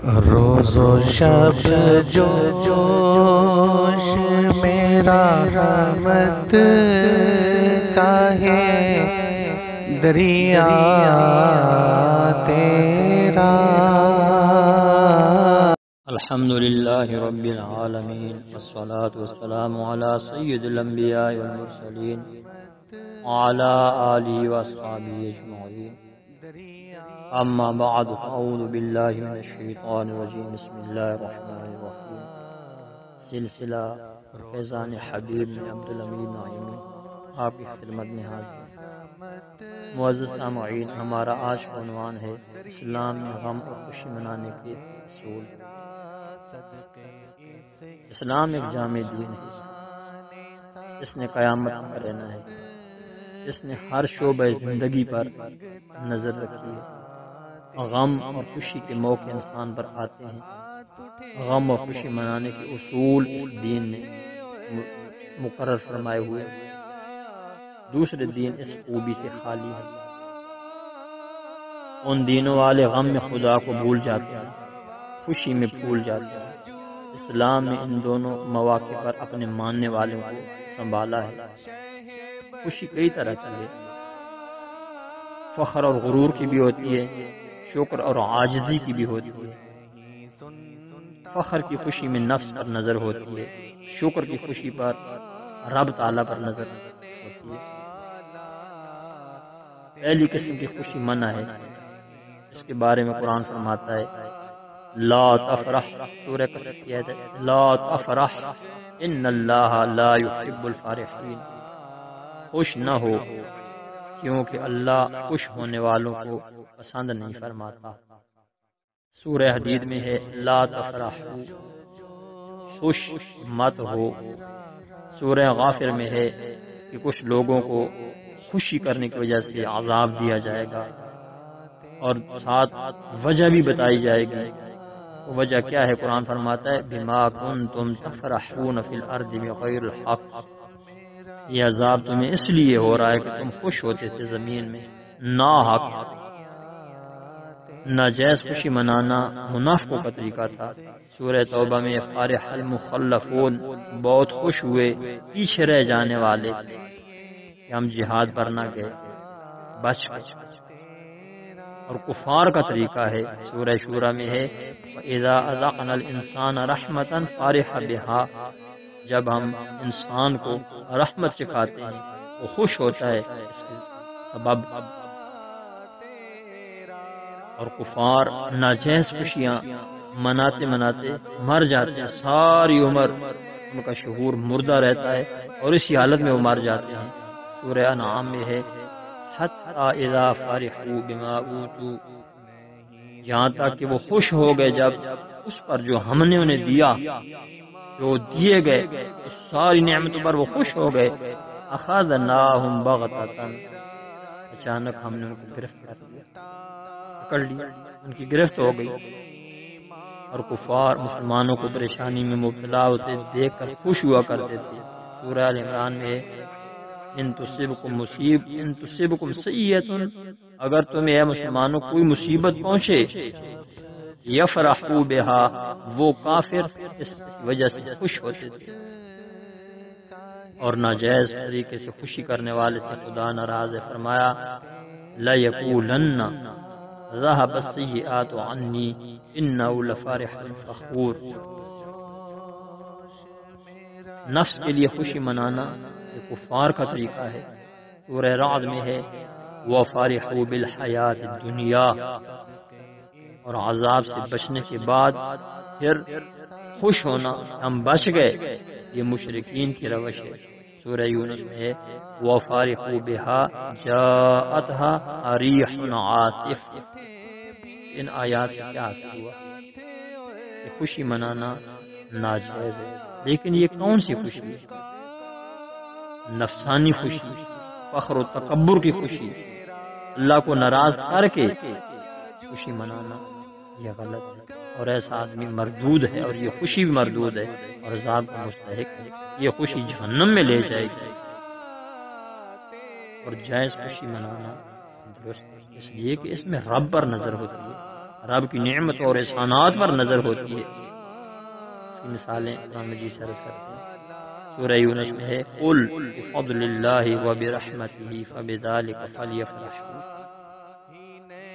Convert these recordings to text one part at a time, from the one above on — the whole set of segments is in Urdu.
روز و شب جوش میرا رحمت کا ہے دریا تیرا۔ الحمد للہ رب العالمین والصلاة والسلام علی سید الانبیاء والمرسلین وعلی آلہ واصحابہ اجمعین، اما بعد فاعوذ باللہ من الشیطان الرجیم، بسم اللہ الرحمن الرحیم۔ سلسلہ فیضان حبیب میں عبدالحمید نعیمی آپ کی خدمت میں حاضر۔ معزز سامعین، ہمارا آج کا عنوان ہے اسلام میں غم اور خوشی منانے کے اصول۔ اسلام ایک جامع دین ہے، اس نے قیامت میں رہنا ہے، اس نے ہر شعبہ زندگی پر نظر رکھی ہے۔ غم اور خوشی کے موقع انسان پر آتے ہیں۔ غم اور خوشی منانے کے اصول اس دین نے مقرر فرمائے ہوئے ہیں۔ دوسرے دین اس خوبی سے خالی ہے۔ ان دینوں والے غم میں خدا کو بھول جاتے ہیں، خوشی میں بھول جاتے ہیں۔ اسلام نے ان دونوں مواقع پر اپنے ماننے والوں کو سنبھالا ہے۔ خوشی کئی طرح کی ہے، فخر اور غرور کی بھی ہوتی ہے، شکر اور عاجزی کی بھی ہوتی ہے۔ فخر کی خوشی میں نفس پر نظر ہوتی ہے، شکر کی خوشی پر رب تعالیٰ پر نظر ہوتی ہے۔ پہلی قسم کی خوشی منع ہے، اس کے بارے میں قرآن فرماتا ہے لا تفرح، سورہ قصص کی آیت ہے لا تفرح ان اللہ لا يحب الفارحین، خوش نہ ہو کیونکہ اللہ خوش ہونے والوں کو پسند نہیں فرماتا۔ سورہ حدید میں ہے لا تفرح، خوش مت ہو۔ سورہ غافر میں ہے کہ کچھ لوگوں کو خوشی کرنے کی وجہ سے عذاب دیا جائے گا، اور ساتھ وجہ بھی بتائی جائے گی۔ وجہ کیا ہے؟ قرآن فرماتا ہے بما کنتم تفرحون فی الارض بغیر الحق، یہ عذاب تمہیں اس لیے ہو رہا ہے کہ تم خوش ہوتے تھے زمین میں نا حق۔ ناجائز خوشی منانا منافقوں کا طریقہ تھا۔ سورہ توبہ میں فرح المخلفون، بہت خوش ہوئے پیچھے رہ جانے والے کہ ہم جہاد پر نہ گئے، بچ گئے۔ اور کفار کا طریقہ ہے، سورہ شورى میں ہے وَإِذَا أَذَقْنَا الْإِنسَانَ رَحْمَةً فَرِحَ بِهَا، جب ہم انسان کو رحمت چکھاتے ہیں وہ خوش ہوتا ہے اس کے سبب۔ اور کفار ناجائز خوشیاں مناتے مناتے مر جاتے ہیں، ساری عمر ان کا شعور مردہ رہتا ہے اور اسی حالت میں وہ مر جاتے ہیں۔ سورہ انعام میں ہے حتی اذا فرحوا بما اوتوا، یہاں تک کہ وہ خوش ہو گئے جب اس پر جو ہم نے انہیں دیا، جو دیے گئے اس ساری نعمتوں پر وہ خوش ہو گئے، اخذناہم بغتۃ، اچانک ہم نے ان کو گرفتار کیا، پکڑ لیا، ان کی گرفت ہو گئی۔ اور کفار مسلمانوں کو پریشانی میں مبتلا ہوتے دیکھ کر خوش ہوا کرتے تھے۔ سورہ ال عمران میں ان تصبکم سیئۃ، اگر تمہیں اے مسلمانوں کوئی مصیبت پہنچے، یفرحوا بہا، وہ کافر اس وجہ سے خوش ہوتے تھے۔ اور ناجائز طریقے سے خوشی کرنے والے سے خدا ناراض ہے، فرمایا لَيَقُولَنَّ ذَهَبَ السَّيِّئَاتُ عَنِّي إِنَّهُ لَفَرِحٌ فَخُورٌ۔ نفس کے لیے خوشی منانا یہ کفار کا طریقہ ہے۔ سورہ رعد میں ہے وَفَرِحُوا بِالْحَيَاةِ الدُّنْيَا، اور عذاب سے بچنے کے بعد پھر خوش ہونا ہم بچ گئے، یہ مشرکین کی روش ہے۔ سورہ یونس میں ہے وَفَرِحُوا بِهَا جَاءَتْهَا رِیحٌ عَاصِفٌ۔ ان آیات سے کیا حاصل ہوا کہ خوشی منانا ناجائز ہے، لیکن یہ کون سی خوشی ہے؟ نفسانی خوشی، فخر و تکبر کی خوشی، اللہ کو ناراض کر کے خوشی منانا یہ غلط ہے، اور ایسا آدمی مردود ہے، اور یہ خوشی بھی مردود ہے اور عذاب کا مستحق ہے۔ یہ خوشی جہنم میں لے جائے گی۔ اور جائز خوشی منانا درست ہے، اس لیے کہ اس میں رب پر نظر ہوتی ہے، رب کی نعمت اور احسانات پر نظر ہوتی ہے۔ اس کی مثالیں قرآن مجید سے عرض کرتے ہیں۔ سورہ یونس میں ہے قل بفضل اللہ وبرحمتہ فبذلک فلیفرحوا،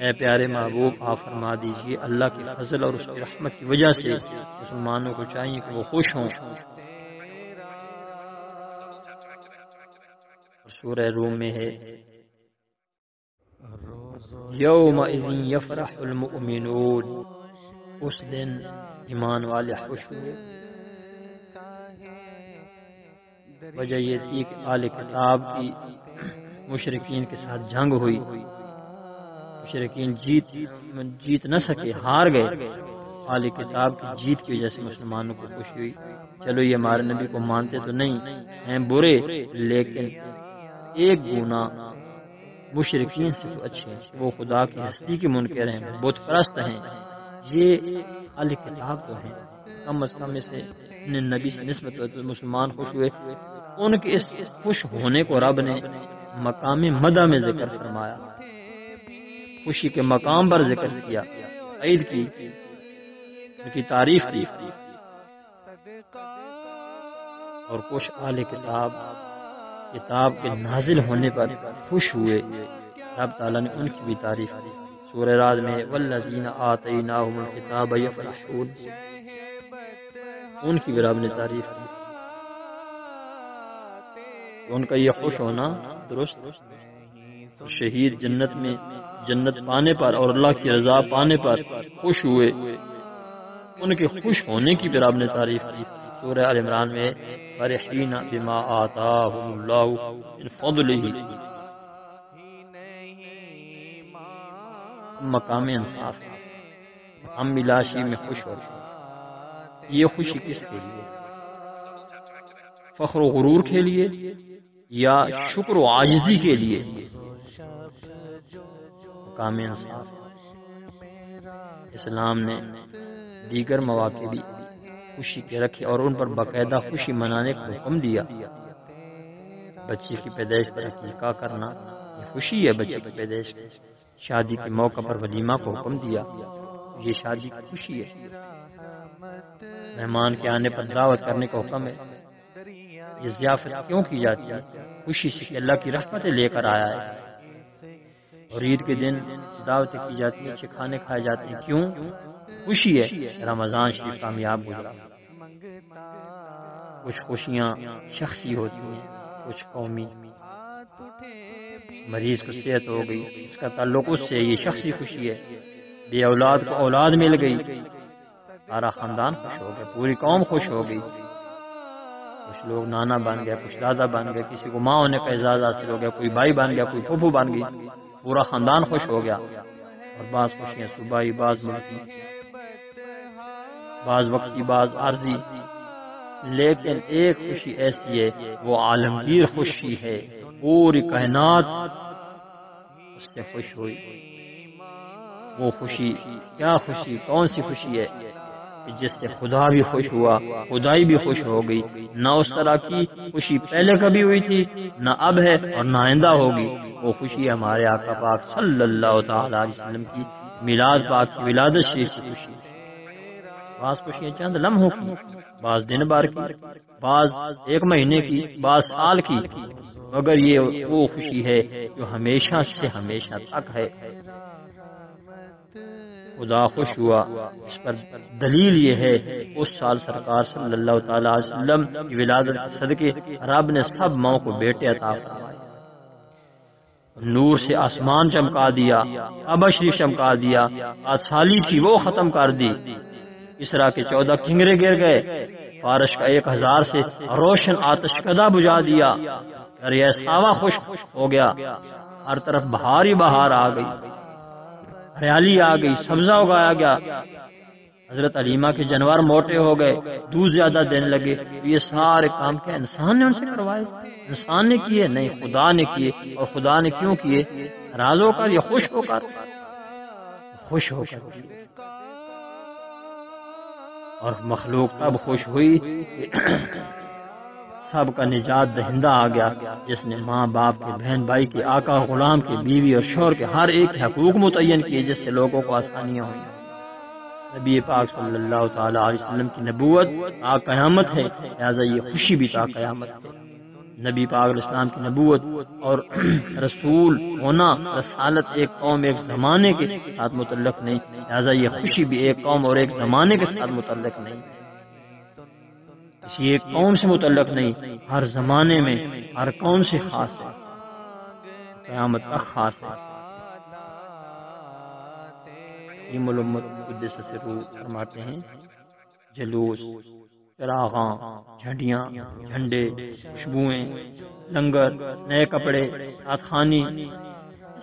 اے پیارے محبوب آپ فرما دیجئے اللہ کے فضل اور اس کی رحمت کی وجہ سے مسلمانوں کو چاہیے کہ وہ خوش ہوں۔ سورہ روم میں ہے یومئذ یفرح المؤمنون، اس دن ایمان والے خوش ہوئے۔ وجہ یہ تھی کہ اہل کتاب کی مشرکین کے ساتھ جنگ ہوئی، مشرکین جیت نہ سکے، ہار گئے۔ اہل کتاب کی جیت کی وجہ سے مسلمانوں کو خوشی ہوئی، چلو یہ ہمارے نبی کو مانتے تو نہیں ہیں برے، لیکن ایک گنا مشرکین سے تو اچھے ہیں، وہ خدا کی ہستی کے منکر ہیں، بت پرست ہیں، یہ اہل کتاب تو ہیں، کم از کم اسے نبی سے نسبت تو مسلمان خوش ہوئے۔ ان کے اس خوش ہونے کو رب نے مقام مدح میں ذکر فرمایا، خوشی کے مقام پر ذکر کیا، عید کی ان کی تعریف کی، اور کچھ اہل کتاب کے نازل ہونے پر خوش ہوئے، رب تعالیٰ نے ان کی بھی تعریف کی۔ سورہ رعد میں والذین آتیناہم الکتاب یفرحون، ان کی بھی رب نے تعریف کی۔ ان کا یہ خوش ہونا درست، شہید جنت میں جنت پانے پر اور اللہ کی رضا پانے پر خوش ہوئے، ان کے خوش ہونے کی بھی رب نے تعریف کی۔ سورہ آل عمران میں فرحین بما آتاہم اللہ من فضلہ، مقام انصاف، ہم ملاشی میں خوش ہوتے ہیں۔ یہ خوشی کس کے لیے؟ فخر و غرور کے لیے یا شکر و عاجزی کے لیے؟ مقام انصاف۔ اسلام نے دیگر مواقع بھی خوشی کے رکھے اور ان پر باقاعدہ خوشی منانے کا حکم دیا۔ بچے کی پیدائش پر عقیقہ کرنا یہ خوشی ہے، بچے کی پیدائش، شادی کے موقع پر ولیمہ کو حکم دیا، یہ شادی کی خوشی ہے۔ مہمان کے آنے پر دعوت کرنے کا حکم ہے۔ یہ ضیافت کیوں کی جاتی ہے؟ خوشی سے کہ اللہ کی رحمتیں لے کر آیا ہے۔ اور عید کے دن دعوتیں کی جاتی ہیں، اچھے کھانے کھائے جاتے ہیں، کیوں؟ خوشی ہے رمضان شریف کامیاب گزرا۔ کچھ خوشیاں شخصی ہوتی ہیں، کچھ قومی۔ مریض کو صحت ہو گئی، اس کا تعلق اس سے، یہ شخصی خوشی ہے۔ بے اولاد کو اولاد مل گئی، سارا خاندان خوش ہو گیا، پوری قوم خوش ہو گئی۔ کچھ لوگ نانا بن گیا، کچھ دادا بن گیا، کسی کو ماں ہونے کا اعزاز حاصل ہو گیا، کوئی بھائی بن گیا، کوئی پھوپھو بن گئی، پورا خاندان خوش ہو گیا۔ اور بعض خوشیاں صوبائی، بعض ملکی، بعض وقتی، بعض عارضی، لیکن ایک خوشی ایسی ہے وہ عالمگیر خوشی ہے، پوری کائنات اس سے خوش ہوئی۔ وہ خوشی کیا خوشی، کون سی خوشی ہے کہ جس سے خدا بھی خوش ہوا، خدائی بھی خوش ہو گئی۔ نہ اس طرح کی خوشی پہلے کبھی ہوئی تھی، نہ اب ہے اور نہ آئندہ ہوگی۔ وہ خوشی ہمارے آقا پاک صلی اللہ تعالی علیہ وسلم کی میلاد پاک کی ولادت شریف کی خوشی۔ بعض خوشیاں چند لمحوں کی، بعض دن بھر کی، بعض ایک مہینے کی، بعض سال کی، مگر یہ وہ خوشی ہے جو ہمیشہ سے ہمیشہ تک ہے۔ خدا خوش ہوا، اس پر دلیل یہ ہے اس سال سرکار صلی اللہ تعالی علیہ وسلم کی ولادت کے صدقے رب نے سب ماؤں کو بیٹے عطا فرمائے، نور سے آسمان چمکا دیا، کعبہ شریف چمکا دیا، آتشالی تھی وہ ختم کر دی، اسرا کے 14 کنگرے گر گئے، فارش کا 1000 سے روشن آتش کدا بجھا دیا، دریا ساوا خشک ہو گیا، ہر طرف بہار ہی بہار آ گئی، ہریالی آ گئی، سبزہ اگایا گیا، حضرت علیمہ کے جانور موٹے ہو گئے، دودھ زیادہ دینے لگے۔ یہ سارے کام کیا انسان نے ان سے کروائے؟ انسان نے کیے؟ نہیں، خدا نے کیے۔ اور خدا نے کیوں کیے؟ راض ہو کر یا خوش ہو کر؟ خوش ہو کر۔ اور مخلوق تب خوش ہوئی سب کا نجات دہندہ آ گیا، جس نے ماں باپ کے، بہن بھائی کے، آقا غلام کے، بیوی اور شوہر کے ہر ایک حقوق متعین کیے، جس سے لوگوں کو آسانیاں ہوئی۔ نبی پاک صلی اللہ تعالی علیہ وسلم کی نبوت تا قیامت ہے، لہذا یہ خوشی بھی تا قیامت ہے۔ نبی پاک علیہ السلام کی نبوت اور رسول ہونا، رسالت ایک قوم ایک زمانے کے ساتھ متعلق نہیں، لہذا یہ خوشی بھی ایک قوم اور ایک زمانے کے ساتھ متعلق نہیں، کسی ایک قوم سے متعلق نہیں، ہر زمانے میں ہر قوم سے خاص ہے، قیامت تک خاص ہے۔ امام الامت قدس سرہ فرماتے ہیں جلوس، چراغاں، جھنڈیاں، جھنڈے، خوشبوئیں، لنگر، نئے کپڑے، ساتھ خانی،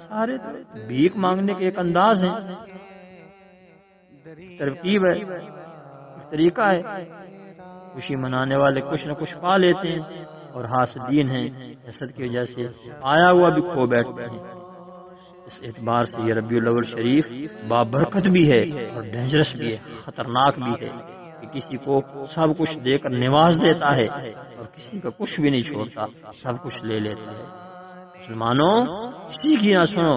سارے بھیک مانگنے کے ایک انداز ہیں، ترکیب ہے، طریقہ ہے۔ خوشی منانے والے کچھ نہ کچھ پا لیتے ہیں اور حاسدین ہیں، حسد کی وجہ سے آیا ہوا بھی کھو بیٹھتے ہیں۔ اس اعتبار سے یہ ربیع الاول شریف بابرکت بھی ہے اور ڈینجرس بھی ہے، خطرناک بھی ہے، کہ کسی کو سب کچھ دے کر نواز دیتا ہے اور کسی کا کچھ بھی نہیں چھوڑتا، سب کچھ لے لیتا ہے۔ مسلمانوں، کسی کی نہ سنو،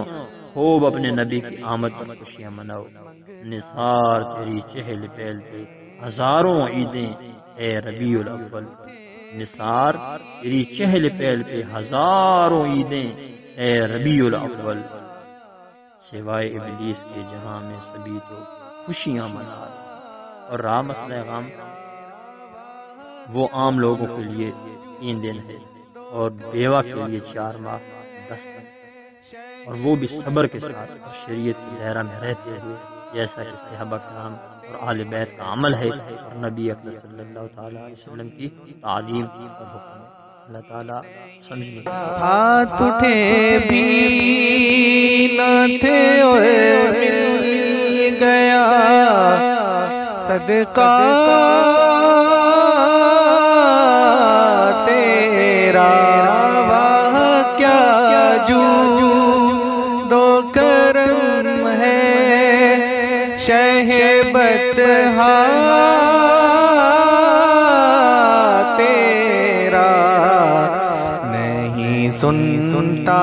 خوب اپنے نبی کی آمد پر خوشیاں مناؤ۔ نثار تیری چہل پہل پہ ہزاروں عیدیں اے ربیع الاول، نثار تیری چہل پہل پہ ہزاروں عیدیں اے ربیع الاول، سوائے ابلیس کے جہاں میں سبھی تو خوشیاں منا رہے۔ اور رہا مسئلہ غم، وہ عام لوگوں کے لیے 3 دن ہے اور بیوہ کے لیے 4 ماہ 10 دن، اور وہ بھی صبر کے ساتھ اور شریعت کی دائرہ میں رہتے ہوئے، جیسا کہ صحابہ کرام اور اہل بیت کا عمل ہے اور نبی اکرم صلی اللہ تعالی علیہ وسلم کی تعلیم اور حکم ہے۔ اللہ تعالیٰ سمجھنے ہاتھ اٹھے بھی نہ تھے اور مل گیا صدقہ تیرا، واہ کیا جود و کرم ہے شہبت تیرا، نہیں سنتا